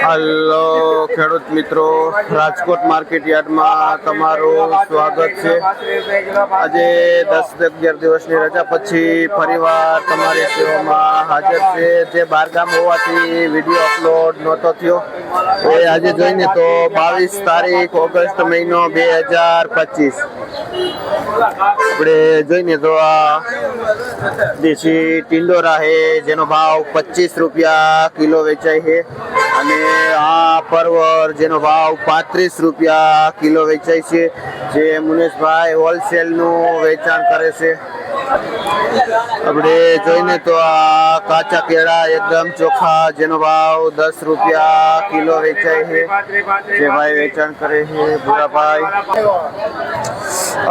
Hello ખેડૂત મિત્રો, Rajkot market યાર્ડમાં તમારું સ્વાગત છે। આજે 10-11 દિવસની રજા પછી ફરીવાર તમારી સેવામાં હાજર છે। જે બહારગામ હોવાથી વિડીયો અપલોડ નહોતો થયો એ આજે જોઈને તો 22 તારીખ ઓગસ્ટ મહિનો 2025 આપણે જોઈને તો આ દેશી ટિંડોરા है જેનો ભાવ 25 રૂપિયા કિલો વેચાય છે અને આ પરવર જેનો ભાવ 35 રૂપિયા કિલો વેચાય છે। જે મુનેશભાઈ હોલસેલ નું વેચાણ કરે છે। આપણે જોઈને તો આ કાચા કેળા એકદમ ચોખ્ખા જેનો ભાવ 10 રૂપિયા કિલો વેચાય છે। જે ભાઈ વેચાણ કરે છે ભૂરાભાઈ।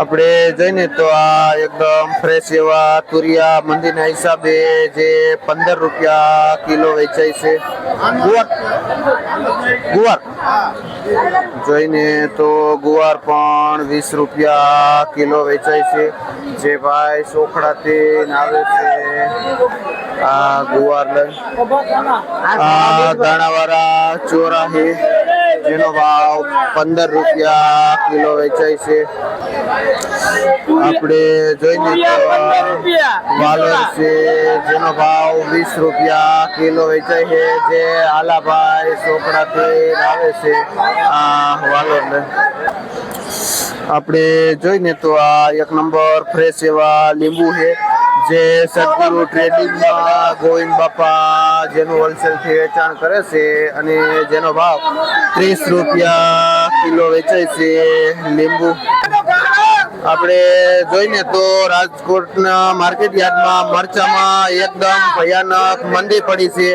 આપણે જોઈને તો આ એકદમ ફ્રેશ એવા તુરિયા મંદીના હિસાબે જે 15 રૂપિયા કિલો વેચાય છે। ગુવાર જોઈને તો ગુવાર પણ 20 રૂપિયા કિલો વેચાય છે। જે ભાઈ સોખડાથી આવે છે આ ગુવાર લઈ આ દાણાવાળા ચોરા છે જેનો ભાવ 15 રૂપિયા કિલો વેચાય છે। આપણે જોઈને વાલોર છે જેનો ભાવ 20 રૂપિયા કિલો વેચાય છે। જે આલાભાઈ સોખડાથી આવે છે આ વાલોર ને। આપણે જોઈને તો આ એક નંબર ફ્રેશ એવા લીંબુ છે જે સદગુરુ ટ્રેડિંગમાં ગોવિંદ બાપા જેનું હોલસેલથી વેચાણ કરે છે અને જેનો ભાવ 30 રૂપિયા કિલો વેચાય છે લીંબુ। આપણે જોઈને તો રાજકોટના માર્કેટ યાર્ડમાં મરચામાં એકદમ ભયાનક મંદી પડી છે।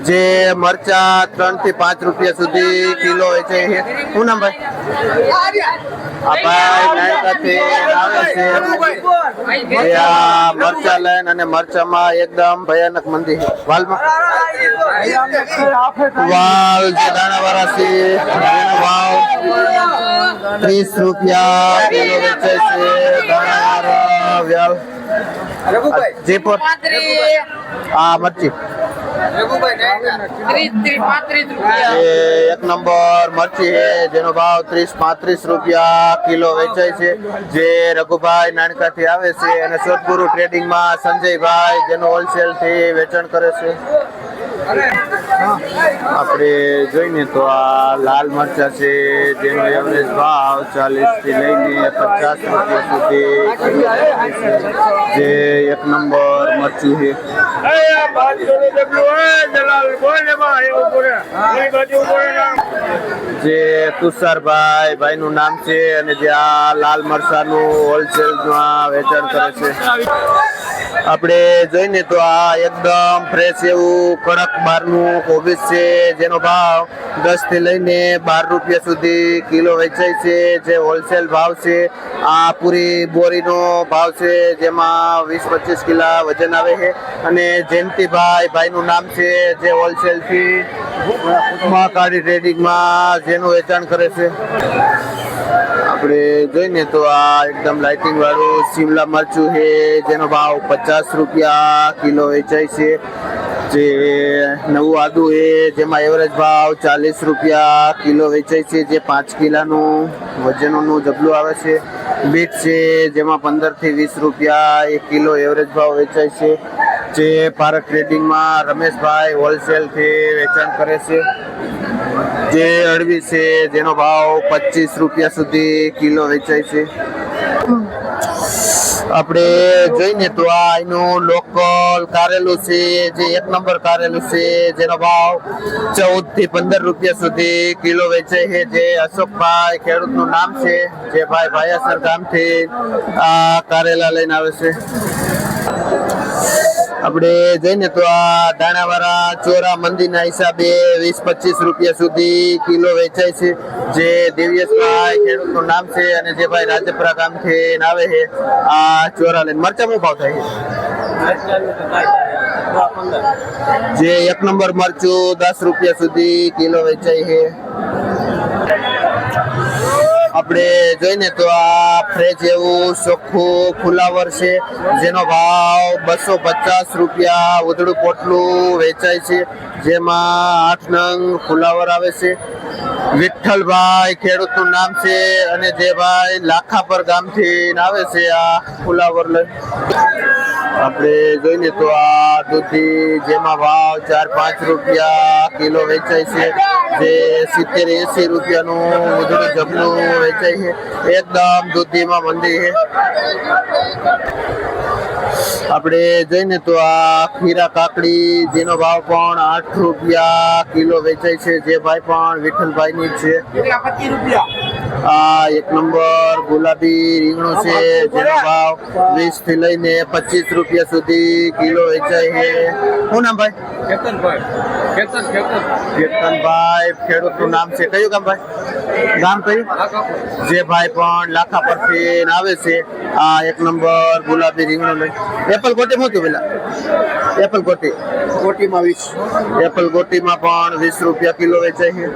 જે મરચા 3 થી 5 રૂપિયા સુધી કિલો વેચાય છે। શું નામ ભાઈ? આ ભાઈ નાયકાથી આવે છે જે આ મરચા લઈને અને મરચામાં એકદમ ભયાનક મંદી છે। વાલમાં વાલ જે દાણાવાળા છે એનો ભાવ 30 રૂપિયા કિલો વેચાય છે। દાણાવાળા વ્યાલ જયપુર આ મરચી એક નંબર મરચી છે જેનો ભાવ 30-35 રૂપિયા કિલો વેચાય છે। જે રઘુભાઈ નાનકાથી આવે છે અને સદગુરુ ટ્રેડિંગમાં સંજયભાઈ જેનું હોલસેલ થી વેચાણ કરે છે। આપણે જોઈને તો આ લાલ મરચા છે જેનો એવરેજ ભાવ 40 થી લઈને 50 રૂપિયા સુધી જે એક નંબર મરચું છે। જે તુષારભાઈ ભાઈ નું નામ છે અને જે આ લાલ મરચાનું હોલસેલમાં વેચાણ કરે છે। આપણે જોઈને તો આ એકદમ ફ્રેશ એવું કડક બારનું કોબીજ છે જેનો ભાવ 10 થી લઈને 12 રૂપિયા સુધી કિલો વેચાય છે। જે હોલસેલ ભાવ છે આ પૂરી બોરીનો ભાવ છે જેમાં 20-25 કિલા વજન આવે છે અને જયંતિભાઈ ભાઈનું નામ છે જે હોલસેલ થી મહાકાળી ટ્રેડિંગમાં જેનું વેચાણ કરે છે। આપણે જોઈને તો આ એકદમ લાઇટિંગ વાળું શિમલા મરચું છે જેનો ભાવ 50 રૂપિયા કિલો વેચાય છે। જે નવું આદુ છે જેમાં એવરેજ ભાવ 40 રૂપિયા કિલો વેચાય છે। જે 5 કિલાનું વજનનું જબલું આવે છે। બીટ છે જેમાં 15 થી 20 રૂપિયા 1 કિલો એવરેજ ભાવ વેચાય છે। જે ભારત ટ્રેડિંગમાં રમેશભાઈ હોલસેલ થી વેચાણ કરે છે। જે અળવી છે જેનો ભાવ 25 રૂપિયા સુધી કિલો વેચાય છે। આપણે જોઈને તો આ એનું લોકલ કારેલું છે જે એક નંબર કારેલું છે જેનો ભાવ 14 થી 15 રૂપિયા સુધી કિલો વેચાય છે। જે અશોકભાઈ ખેડૂતનું નામ છે જે ભાઈ ભાયાસર ગામથી આ કારેલા લઈને આવે છે। આપણે જોઈને તો આ દાણાવાળા ચોરા મંદીના હિસાબે 20-25 રૂપિયા સુધી કિલો વેચાય છે। જે દિવ્યેશભાઈ ખેડૂતનું નામ છે અને જે ભાઈ રાજપરા ગામથી આવે છે આ ચોરા લઈને। મરચા શું ભાવ થાય છે? જે એક નંબર મરચું 10 રૂપિયા સુધી કિલો વેચાય છે। આપણે જોઈને તો આ ફ્રેશ એવું ચોખ્ખું ફુલાવર છે જેનો ભાવ 250 રૂપિયા ઉધડું પોટલું વેચાય છે, જેમાં 8 નંગ ફુલાવર આવે છે. વિઠ્ઠલભાઈ ખેડૂતનું નામ છે અને જે ભાઈ લાખાપર ગામથી આવે છે આ ફુલાવર લઈ. આપણે જોઈને તો આ દૂધી જેમાં ભાવ 4-5 રૂપિયા કિલો વેચાય છે, જે 70-80 રૂપિયાનું ઉધડું જબલું વેચાય છે. એકદમ દૂધીમાં મંદી છે. આપણે જોઈને તો આ ખીરા કાકડી જેનો ભાવ પણ 8 રૂપિયા કિલો વેચાય છે, જે ભાઈ પણ વિઠ્ઠલભાઈની જ છે. આ 1 નંબર ગુલાબી રીંગણું છે જેનો ભાવ 20 થી લઈને 25 રૂપિયા સુધી કિલો વેચાય છે. શું નામ ભાઈ? કેતનભાઈ ખેડૂતનું નામ છે. કયું ગામ ભાઈ? ગામ કયું? જે ભાઈ પણ લાખા પરથી આવે છે આ 1 નંબર ગુલાબી રીંગણું લઈ. એપલ ગોટી મૂક્યું પેલા એપલ ગોટીમાં 20. એપલ ગોટીમાં પણ 20 રૂપિયા કિલો વેચાય છે.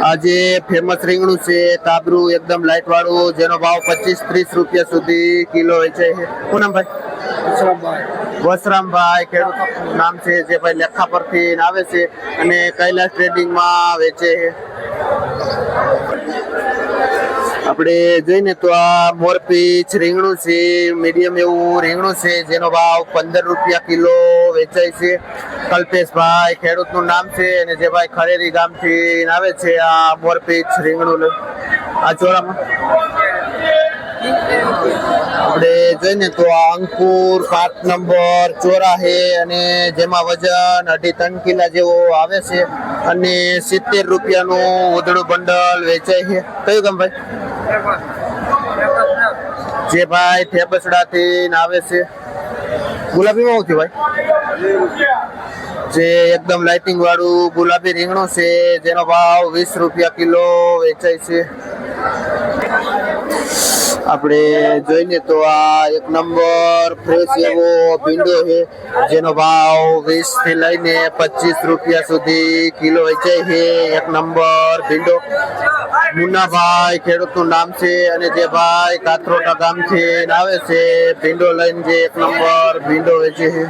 આ જે ફેમસ રીંગણું છે કાબરું એકદમ લાઈટ વાળું જેનો ભાવ 25-30 રૂપિયા સુધી કિલો વેચાય છે. શું નામ ભાઈ? વસરામભાઈ ખેડૂત નામ છે, જે ભાઈ લેખા પરથી આવે છે અને કૈલાસ ટ્રેડિંગમાં વેચે છે. આપણે જોઈને તો આ મોરપીચ રીંગણું છે, મીડિયમ એવું રીંગણું છે જેનો ભાવ 15 રૂપિયા કિલો વેચાય છે. કલ્પેશભાઈ ખેડૂતનું નામ છે અને જે ભાઈ ખરેરી ગામથી આવે છે આ મોરપીચ રીંગણું લઈ. આ ચોરામાં આપણે જોઈને તો આ અંકુર 5 નંબર ચોરા છે અને જેમાં વજન 2.5-3 કિલા જેવો આવે છે અને 70 રૂપિયાનું ઉધડું બંડલ વેચાય છે. કયું ગામ ભાઈ? જે ભાઈ થેબસડાથી આવે છે. ગુલાબીમાં શું થયું ભાઈ? જે એકદમ લાઇટિંગ વાળું ગુલાબી રીંગણું છે જેનો ભાવ 20 રૂપિયા કિલો વેચાય છે. આપણે જોઈને તો આ 1 નંબર ફ્રેશ એવો ભીંડો છે જેનો ભાવ 20 થી લઈને 25 રૂપિયા સુધી કિલો વેચાય છે. 1 નંબર ભીંડો. મુન્નાભાઈ ખેડૂતનું નામ છે અને જે ભાઈ કાથરોટા ગામથી આવે છે ભીંડો લઈને જે 1 નંબર ભીંડો વેચે છે.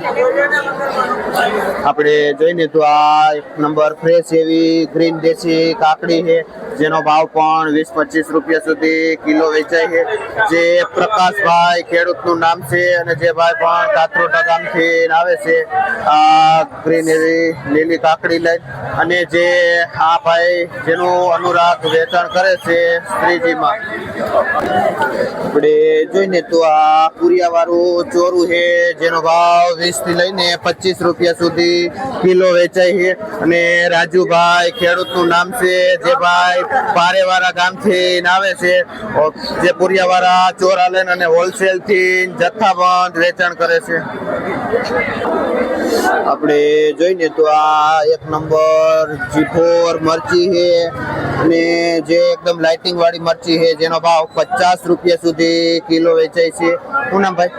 આપણે જોઈને તો આ 1 નંબર ફ્રેશ એવી ગ્રીન દેશી કાકડી છે જેનો ભાવ પણ 20-25 રૂપિયા સુધી કિલો વેચાય છે, જે પ્રકાશભાઈ ખેડૂતનું નામ છે અને જે ભાઈ પણ કાથરોટા ગામથી આવે છે આ ગ્રીન એવી લીલી કાકડી લઈને. અને જે આ ભાઈ જેનું અનુરાગ વેચાણ કરે છે શ્રીજીમાં. આપણે જોઈને તો આ પુરિયા વાળું ચોરું છે જેનો ભાવ 20 થી લઈને 25 રૂપિયા સુધી કિલો વેચાય છે અને રાજુભાઈ ખેડૂતનું નામ છે, જે ભાઈ પારેવાળા ગામથી આવે છે, જે પુરિયાવાળા ચોરા લઈને અને હોલસેલ થી જથ્થાબંધ વેચાણ કરે છે. આપણે જોઈને તો આ 1 નંબર જીફોર મરચી છે અને જે એકદમ લાઇટિંગ વાળી મરચી છે જેનો ભાવ 50 રૂપિયા સુધી કિલો વેચાય છે. શું નામ ભાઈ?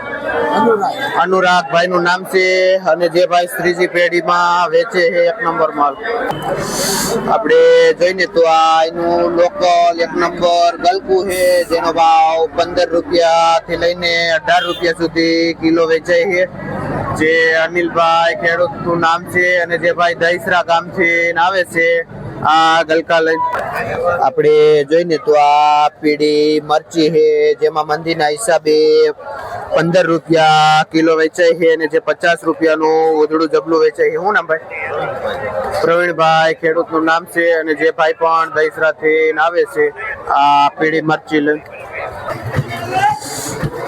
અનુરાગભાઈ નું નામ છે અને જે ભાઈ શ્રીજી પેઢીમાં વેચે છે 1 નંબર માલ. આપણે જોઈને તો આ એનું લોકલ 1 નંબર ગલકું છે જેનો ભાવ 15 રૂપિયા થી લઈને 18 રૂપિયા સુધી કિલો વેચાય છે, જે અનિલભાઈ ખેડૂતનું નામ છે અને જે ભાઈ દહીસરા ગામથી આવે છે આ ગલકા લઈને. આપણે જોઈને તો આ પીળી મરચી છે જેમાં મંદીના હિસાબે 15 રૂપિયા કિલો વેચાય છે અને જે 50 રૂપિયાનું ઉધડું જબલું વેચાય છે. શું નામ ભાઈ? પ્રવીણભાઈ ખેડૂતનું નામ છે અને જે ભાઈ પણ દહીસરાથી આવે છે આ પીળી મરચી લઈને.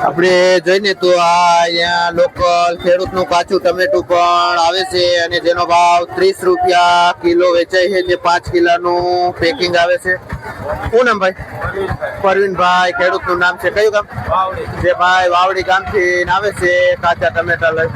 આપણે જોઈને તો આ અહીંયા લોકલ ખેડૂતનું કાચું ટમેટું પણ આવે છે અને જેનો ભાવ 30 રૂપિયા કિલો વેચાય છે, જે 5 કિલોનું પેકિંગ આવે છે. શું નામ ભાઈ? પરવીનભાઈ ખેડૂતનું નામ છે. કયું ગામ? જે ભાઈ વાવડી ગામથી આવે છે કાચા ટમેટા લઈ.